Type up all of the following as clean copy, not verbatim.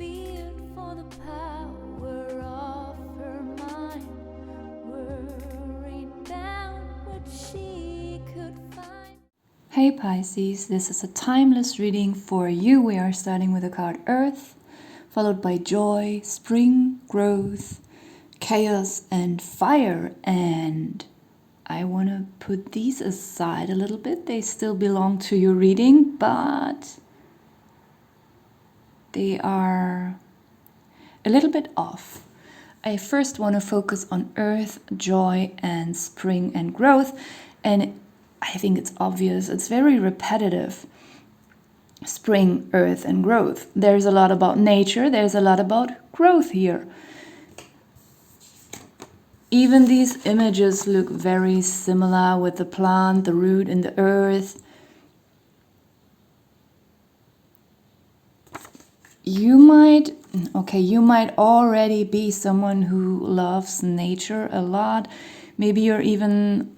feared for the power of her mind, worried about what she could find. Hey Pisces, this is a timeless reading for you. We are starting with the card Earth, followed by joy, spring, growth, chaos, and fire. And I want to put these aside a little bit. They still belong to your reading, but they are a little bit off. I first want to focus on earth, joy, and spring and growth. And I think it's obvious, it's very repetitive. Spring, earth, and growth. There's a lot about nature, there's a lot about growth here. Even these images look very similar with the plant, the root, and the earth. You might already be someone who loves nature a lot. Maybe you're even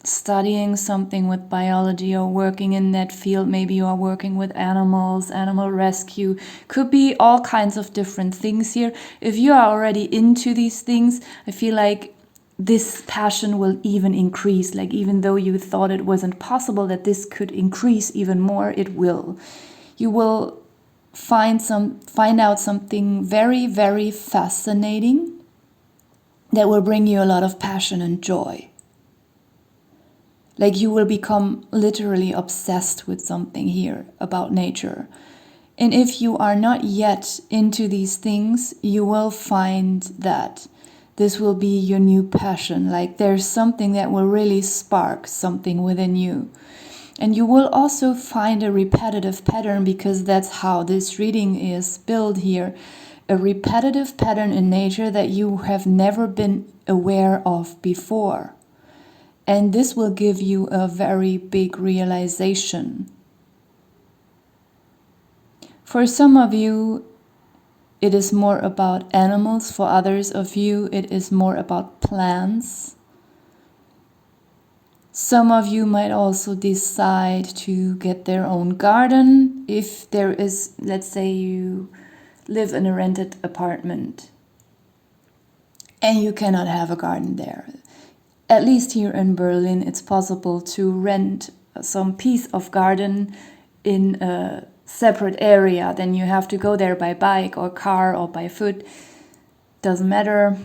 studying something with biology or working in that field. Maybe you are working with animals, animal rescue. Could be all kinds of different things here. If you are already into these things, I feel like this passion will even increase. Like even though you thought it wasn't possible that this could increase even more, it will. You will find out something very, very fascinating that will bring you a lot of passion and joy. Like you will become literally obsessed with something here about nature. And if you are not yet into these things, you will find that this will be your new passion. Like there's something that will really spark something within you. And you will also find a repetitive pattern, because that's how this reading is built here. A repetitive pattern in nature that you have never been aware of before. And this will give you a very big realization. For some of you, it is more about animals. For others of you, it is more about plants. Some of you might also decide to get their own garden. If there is, let's say you live in a rented apartment and you cannot have a garden there. At least here in Berlin, it's possible to rent some piece of garden in a separate area. Then you have to go there by bike or car or by foot. Doesn't matter.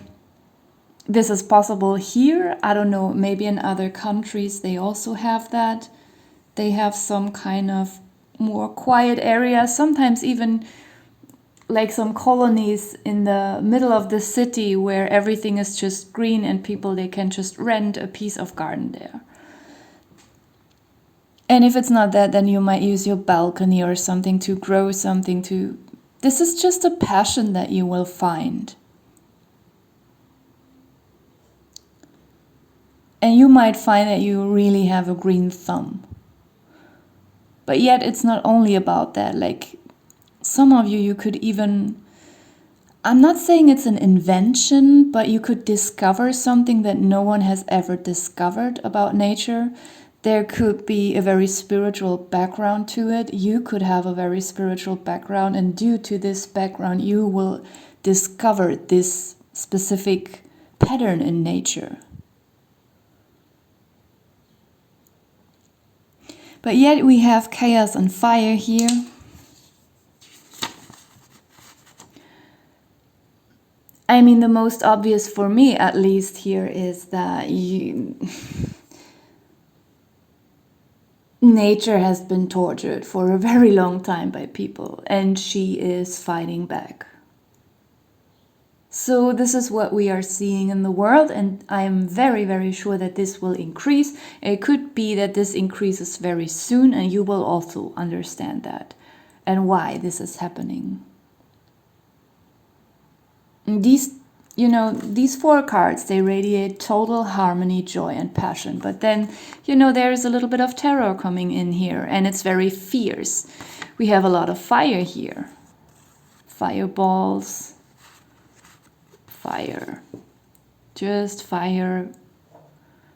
This is possible here. I don't know, maybe in other countries they also have that. They have some kind of more quiet area, sometimes even like some colonies in the middle of the city where everything is just green and people, they can just rent a piece of garden there. And if it's not that, then you might use your balcony or something to grow something to... This is just a passion that you will find. And you might find that you really have a green thumb. But yet it's not only about that. Like some of you could even, I'm not saying it's an invention, but you could discover something that no one has ever discovered about nature. There could be a very spiritual background to it. You could have a very spiritual background, and due to this background, you will discover this specific pattern in nature. But yet we have chaos and fire here. I mean, the most obvious for me, at least here, is that nature has been tortured for a very long time by people, and she is fighting back. So this is what we are seeing in the world, and I am very, very sure that this will increase. It could be that this increases very soon, and you will also understand that and why this is happening. These four cards, they radiate total harmony, joy, and passion. But then, there is a little bit of terror coming in here, and it's very fierce. We have a lot of fire here. Fireballs. Fire. Just fire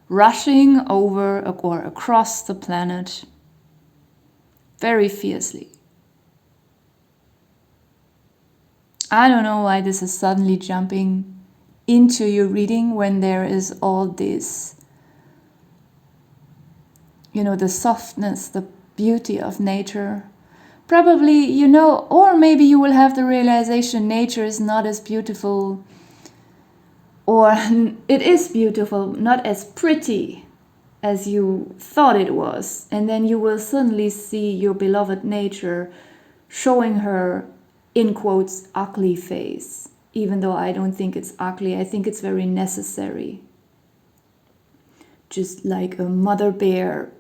rushing over or across the planet very fiercely. I don't know why this is suddenly jumping into your reading when there is all this, the softness, the beauty of nature. Probably, or maybe you will have the realization nature is not as beautiful, or it is beautiful, not as pretty as you thought it was. And then you will suddenly see your beloved nature showing her, in quotes, ugly face. Even though I don't think it's ugly, I think it's very necessary. Just like a mother bear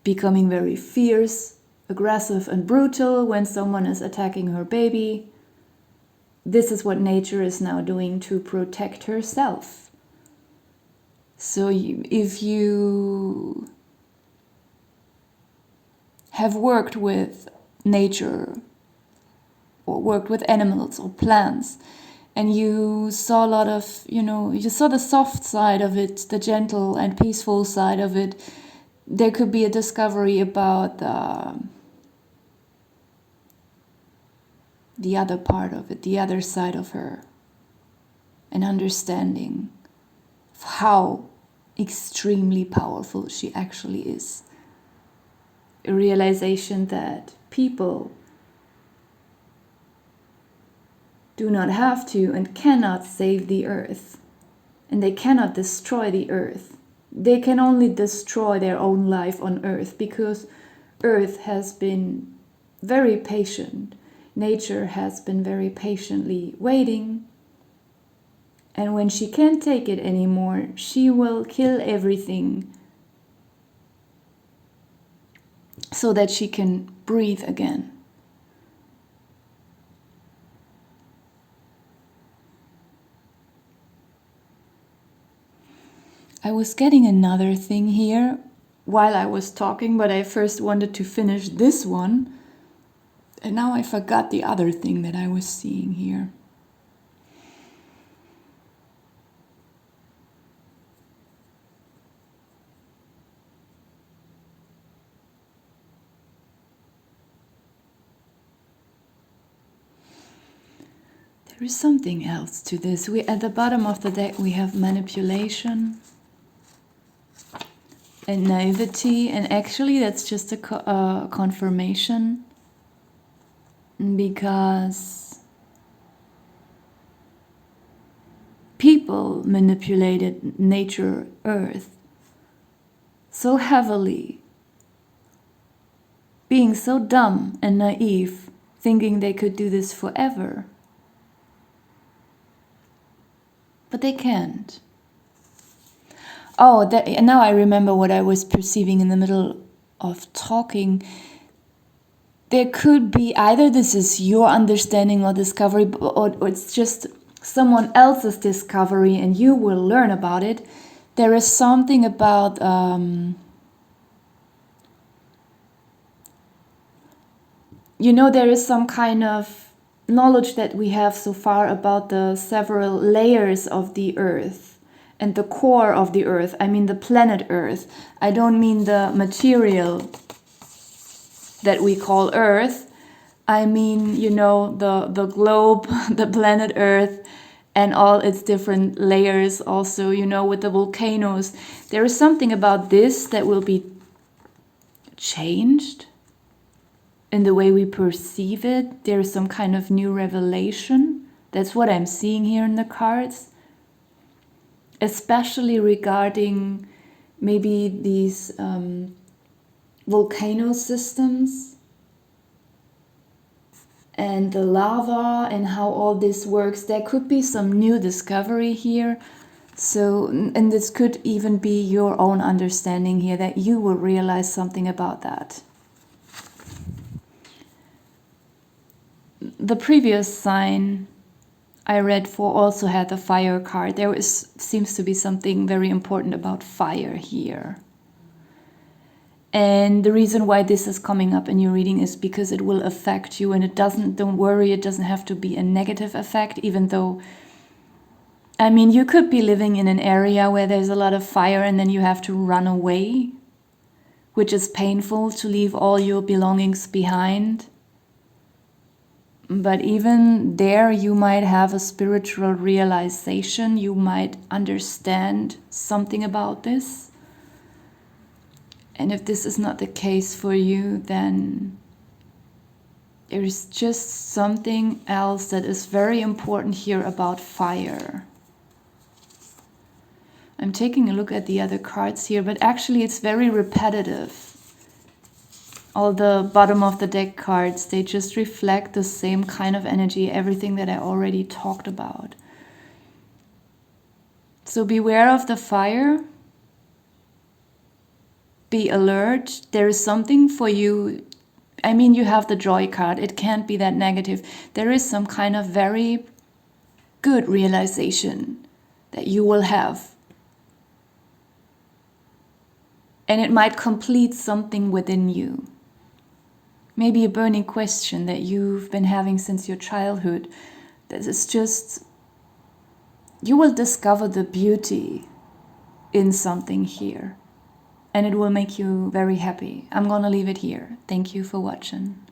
becoming very fierce, aggressive and brutal when someone is attacking her baby. This is what nature is now doing to protect herself. So if you have worked with nature or worked with animals or plants, and you saw a lot of, you saw the soft side of it, the gentle and peaceful side of it, there could be a discovery about the other part of it, the other side of her, an understanding of how extremely powerful she actually is. A realization that people do not have to and cannot save the earth, and they cannot destroy the earth. They can only destroy their own life on earth, because earth has been very patient. Nature has been very patiently waiting. And when she can't take it anymore, she will kill everything so that she can breathe again. I was getting another thing here while I was talking, but I first wanted to finish this one. And now I forgot the other thing that I was seeing here. There is something else to this. At the bottom of the deck we have manipulation and naivety, and actually that's just a confirmation, because people manipulated nature, earth, so heavily, being so dumb and naive, thinking they could do this forever. But they can't. Oh, now I remember what I was perceiving in the middle of talking. There could be either this is your understanding or discovery, or it's just someone else's discovery and you will learn about it. There is something about there is some kind of knowledge that we have so far about the several layers of the earth and the core of the earth. I mean the planet Earth. I don't mean the material that we call Earth. I mean, the globe, the planet Earth, and all its different layers also, with the volcanoes. There is something about this that will be changed in the way we perceive it. There is some kind of new revelation. That's what I'm seeing here in the cards. Especially regarding maybe these volcano systems and the lava and how all this works. There could be some new discovery here. So, and this could even be your own understanding here, that you will realize something about that. The previous sign I read for also had the fire card. There seems to be something very important about fire here. And the reason why this is coming up in your reading is because it will affect you, and don't worry, it doesn't have to be a negative effect, even though, you could be living in an area where there's a lot of fire and then you have to run away, which is painful, to leave all your belongings behind. But even there, you might have a spiritual realization. You might understand something about this. And if this is not the case for you, then there is just something else that is very important here about fire. I'm taking a look at the other cards here, but actually it's very repetitive. All the bottom of the deck cards, they just reflect the same kind of energy, everything that I already talked about. So beware of the fire. Be alert. There is something for you. I mean, you have the joy card. It can't be that negative. There is some kind of very good realization that you will have. And it might complete something within you. Maybe a burning question that you've been having since your childhood. That is just, you will discover the beauty in something here. And it will make you very happy. I'm gonna leave it here. Thank you for watching.